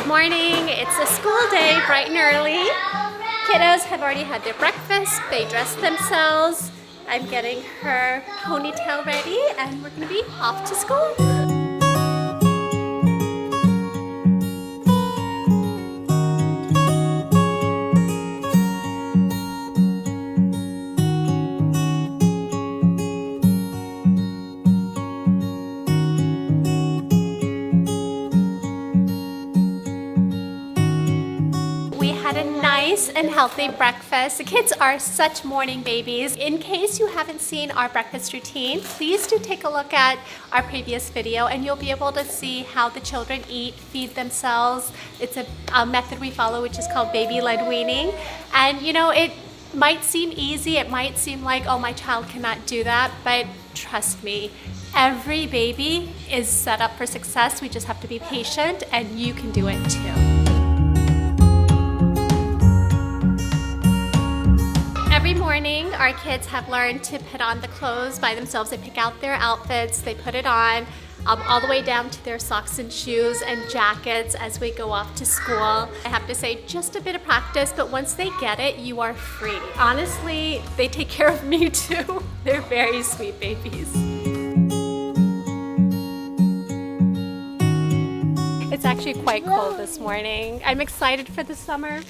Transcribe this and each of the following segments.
Good morning. It's a school day, bright and early. Kiddos have already had their breakfast. They dressed themselves. I'm getting her ponytail ready and we're going to be off to school. Had a nice and healthy breakfast. The kids are such morning babies. In case you haven't seen our breakfast routine, please do take a look at our previous video and you'll be able to see how the children eat, feed themselves. It's a method we follow which is called baby-led weaning. And you know, it might seem easy, it might seem like, oh, my child cannot do that, but trust me, every baby is set up for success. We just have to be patient and you can do it too. Every morning, our kids have learned to put on the clothes by themselves. They pick out their outfits, they put it on, all the way down to their socks and shoes and jackets as we go off to school. I have to say, just a bit of practice, but once they get it, you are free. Honestly, they take care of me too. They're very sweet babies. It's actually quite cold this morning. I'm excited for the summer.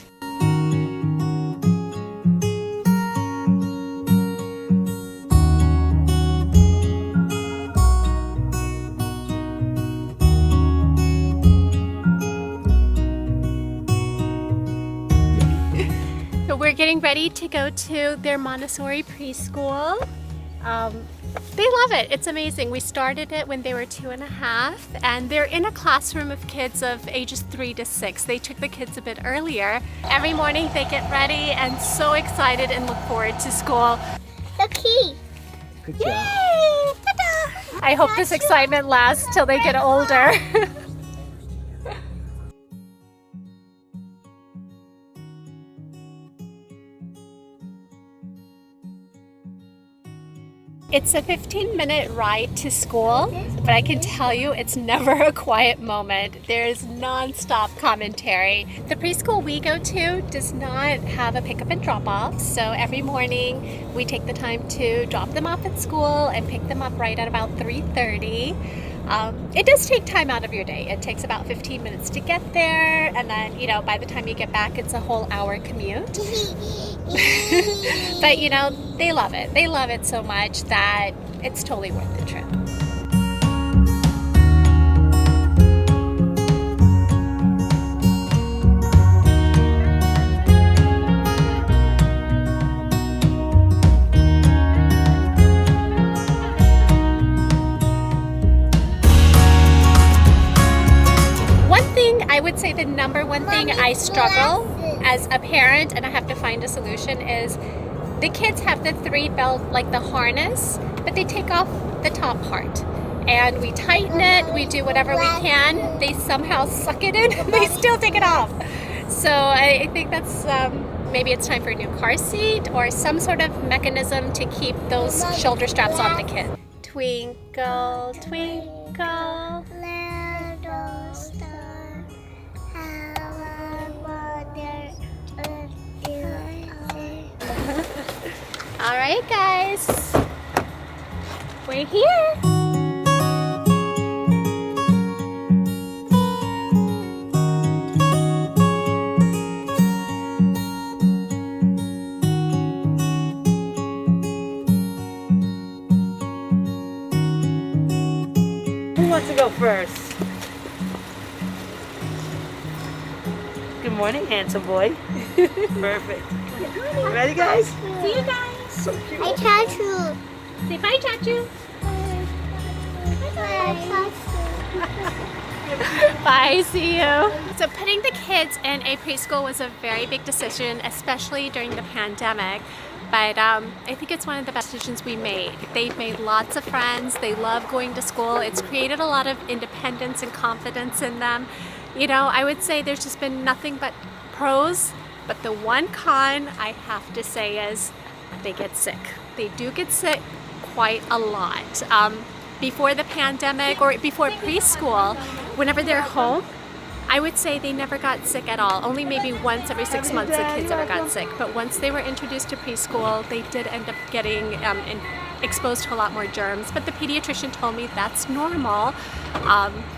We're getting ready to go to their Montessori preschool. They love it. It's amazing. We started it when they were 2.5 and they're in a classroom of kids of ages 3 to 6. They took the kids a bit earlier. Every morning they get ready and so excited and look forward to school. The key. Good job. Yay! Ta-da! I hope this excitement lasts till they get older. It's a 15-minute ride to school, but I can tell you it's never a quiet moment. There's non-stop commentary. The preschool we go to does not have a pick up and drop off, so every morning we take the time to drop them off at school and pick them up right at about 3:30. It does take time out of your day. It takes about 15 minutes to get there, and then, you know, by the time you get back, it's a whole hour commute. But, you know, they love it. They love it so much that it's totally worth the trip. I would say the number one thing I struggle as a parent, and I have to find a solution, is the kids have the 3-belt, like the harness, but they take off the top part. And we tighten it, we do whatever we can, they somehow suck it in, they still take it off. So I think that's, maybe it's time for a new car seat or some sort of mechanism to keep those shoulder straps on the kid. Twinkle, twinkle. All right, guys, we're here. Who wants to go first? Good morning, handsome boy. Perfect. Ready, guys? See you guys. So cute. I tattoo. Say bye, Chachu. Bye, see you. So putting the kids in a preschool was a very big decision, especially during the pandemic. But I think it's one of the best decisions we made. They've made lots of friends. They love going to school. It's created a lot of independence and confidence in them. You know, I would say there's just been nothing but pros. But the one con I have to say is they get sick. They do get sick quite a lot. Before the pandemic or before preschool, whenever they're home, I would say they never got sick at all. Only maybe once every 6 months the kids ever got sick. But once they were introduced to preschool, they did end up getting exposed to a lot more germs. But the pediatrician told me that's normal.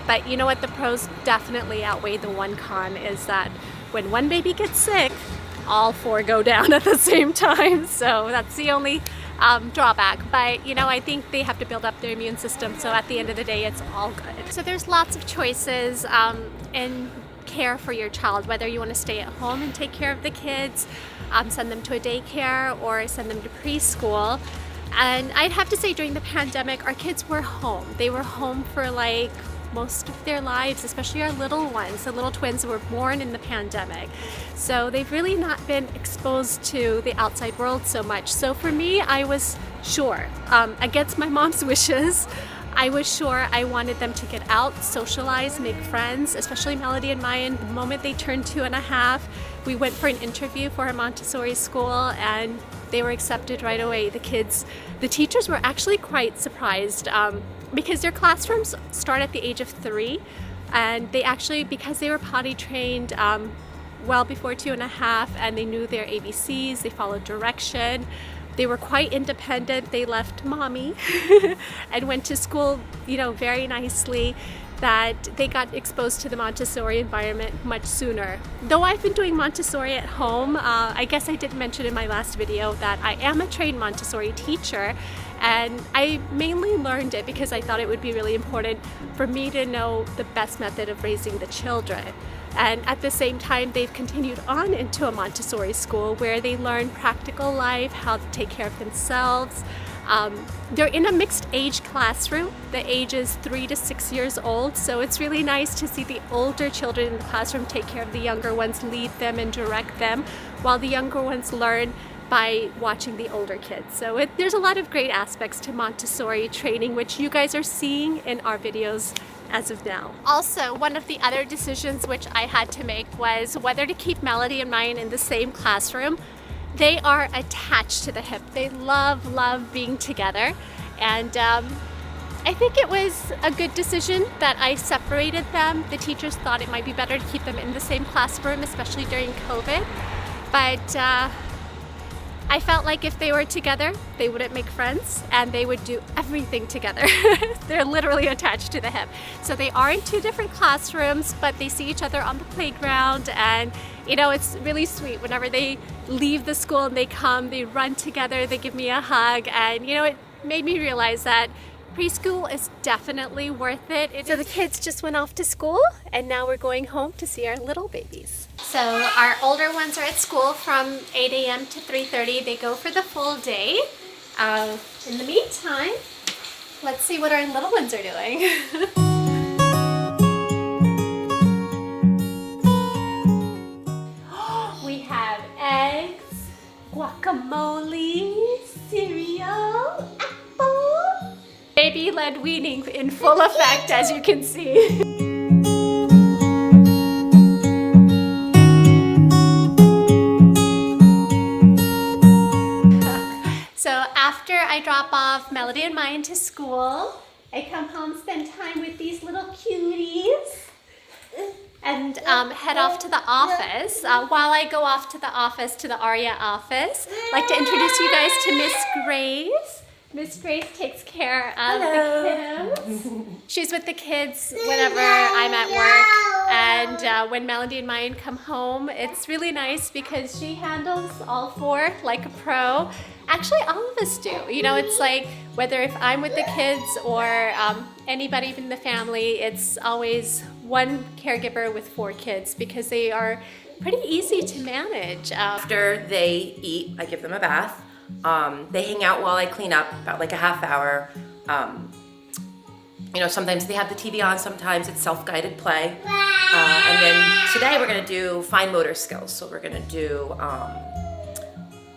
But you know what? The pros definitely outweigh the one con, is that when one baby gets sick, all four go down at the same time. So that's the only drawback. But you know, I think they have to build up their immune system. So at the end of the day, it's all good. So there's lots of choices in care for your child, whether you want to stay at home and take care of the kids, send them to a daycare, or send them to preschool. And I'd have to say during the pandemic, our kids were home. They were home for like most of their lives, especially our little ones. The little twins were born in the pandemic. So they've really not been exposed to the outside world so much. So for me, I was sure, against my mom's wishes, I was sure I wanted them to get out, socialize, make friends, especially Melody and Mayan. The moment they turned 2.5, we went for an interview for a Montessori school, and they were accepted right away. The teachers were actually quite surprised because their classrooms start at the age of 3, and they actually, because they were potty trained well before 2.5, and they knew their ABCs, they followed direction. They were quite independent. They left mommy and went to school, you know, very nicely, that they got exposed to the Montessori environment much sooner. Though I've been doing Montessori at home, I guess I didn't mention in my last video that I am a trained Montessori teacher, and I mainly learned it because I thought it would be really important for me to know the best method of raising the children. And at the same time, they've continued on into a Montessori school where they learn practical life, how to take care of themselves. They're in a mixed age classroom. The age is 3 to 6 years old, so it's really nice to see the older children in the classroom take care of the younger ones, lead them and direct them, while the younger ones learn by watching the older kids. So there's a lot of great aspects to Montessori training, which you guys are seeing in our videos as of now. Also, one of the other decisions which I had to make was whether to keep Melody and Mayan in the same classroom. They are attached to the hip. They love being together, and I think it was a good decision that I separated them. The teachers thought it might be better to keep them in the same classroom, especially during COVID, but I felt like if they were together, they wouldn't make friends, and they would do everything together. They're literally attached to the hip. So they are in 2 different classrooms, but they see each other on the playground, and you know, it's really sweet. Whenever they leave the school and they come, they run together, they give me a hug, and you know, it made me realize that preschool is definitely worth it. So the kids just went off to school, and now we're going home to see our little babies. So our older ones are at school from 8 a.m. to 3:30. They go for the full day. In the meantime, let's see what our little ones are doing. We have eggs, guacamole, cereal, apple. Baby-led weaning in full effect, as you can see. So after I drop off Melody and Mayan to school, I come home, spend time with these little cuties, and head off to the office. While I go off to the office, to the Arya office, I'd like to introduce you guys to Miss Grace. Miss Grace takes care of the kiddos. She's with the kids whenever I'm at work, and when Melody and Mayan come home, it's really nice because she handles all 4 like a pro. Actually, all of us do. You know, it's like whether if I'm with the kids or anybody in the family, it's always one caregiver with 4 kids because they are pretty easy to manage. After they eat, I give them a bath. They hang out while I clean up, about like a half hour. You know, sometimes they have the TV on, sometimes it's self-guided play. And then today we're gonna do fine motor skills. So we're gonna do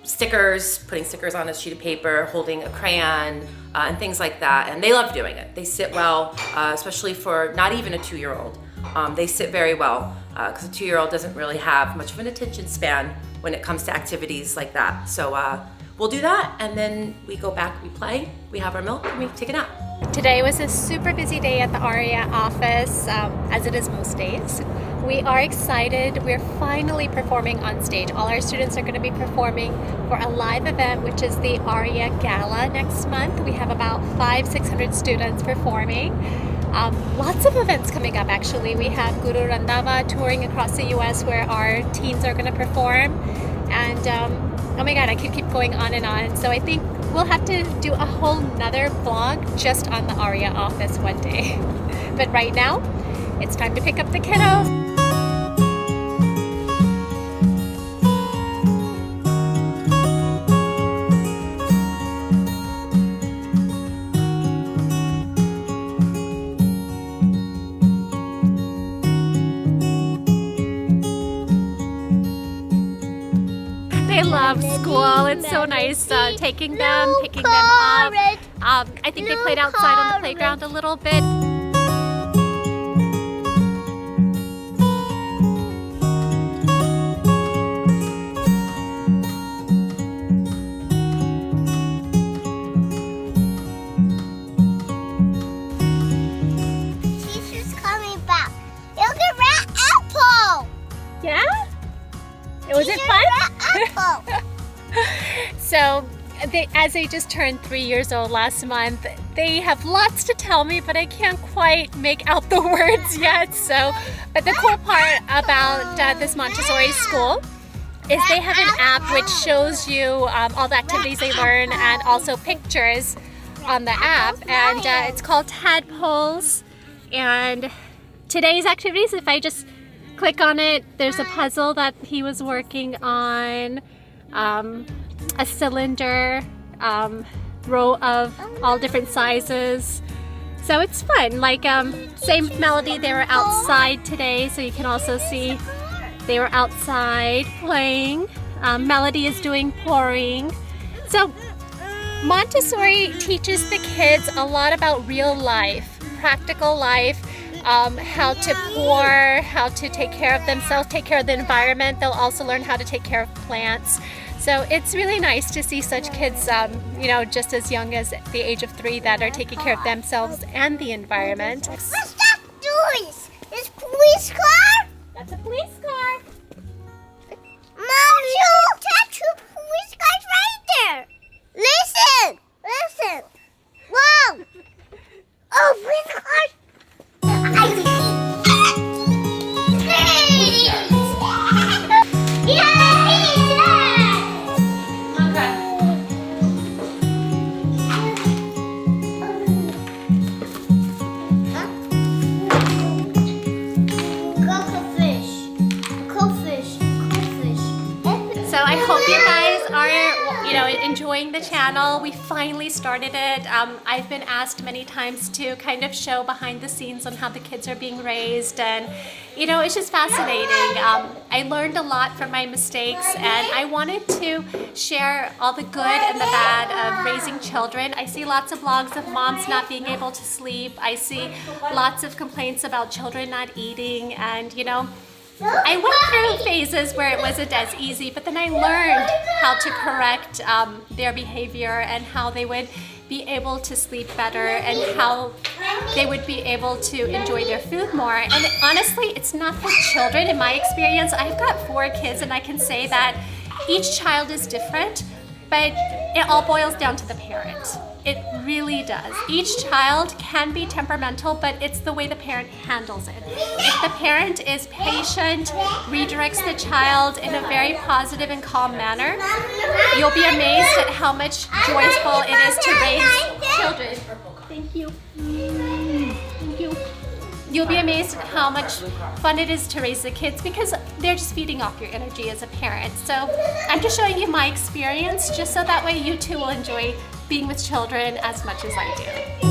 stickers, putting stickers on a sheet of paper, holding a crayon, and things like that. And they love doing it. They sit well, especially for not even a 2-year-old. They sit very well because a 2-year-old doesn't really have much of an attention span when it comes to activities like that. So we'll do that, and then we go back, we play, we have our milk, and we take a nap. Today was a super busy day at the Arya office, as it is most days. We are excited. We're finally performing on stage. All our students are going to be performing for a live event, which is the Arya Gala next month. We have about 500-600 students performing. Lots of events coming up actually. We have Guru Randava touring across the US where our teens are going to perform. And oh my god, I could keep going on and on. So I think we'll have to do a whole nother vlog just on the Arya office one day. But right now, it's time to pick up the kiddos. They love school. It's so nice taking them, picking them up. I think they played outside on the playground a little bit. Teacher's coming back. Look at red apple. Yeah? Was it fun? Apple. So, as they just turned 3 years old last month, they have lots to tell me, but I can't quite make out the words yet. So, but the cool part about this Montessori school is they have an app which shows you all the activities they learn and also pictures on the app. And it's called Tadpoles. And today's activities, if I just click on it, there's a puzzle that he was working on, a cylinder, row of all different sizes. So it's fun. Like same melody, they were outside today, so you can also see they were outside playing. Melody is doing pouring. So Montessori teaches the kids a lot about real life, practical life, how to pour, how to take care of themselves, take care of the environment. They'll also learn how to take care of plants. So it's really nice to see such kids, you know, just as young as the age of 3 that are taking care of themselves and the environment. What's that noise? Is police car? That's a police car. Mom, you touch two police cars right there. Listen, listen. Wow. Oh, police cars. So I hope you guys are, you know, enjoying the channel. We finally started it. I've been asked many times to kind of show behind the scenes on how the kids are being raised, and you know, it's just fascinating. I learned a lot from my mistakes, and I wanted to share all the good and the bad of raising children. I see lots of blogs of moms not being able to sleep. I see lots of complaints about children not eating, and you know, I went through phases where it wasn't as easy, but then I learned how to correct their behavior and how they would be able to sleep better and how they would be able to enjoy their food more. And honestly, it's not the children. In my experience, I've got 4 kids, and I can say that each child is different, but it all boils down to the parent. It really does. Each child can be temperamental, but it's the way the parent handles it. If the parent is patient, redirects the child in a very positive and calm manner, you'll be amazed at how much joyful it is to raise children. Thank you. Thank you. You'll be amazed at how much fun it is to raise the kids because they're just feeding off your energy as a parent. So I'm just showing you my experience just so that way you too will enjoy being with children as much as I do.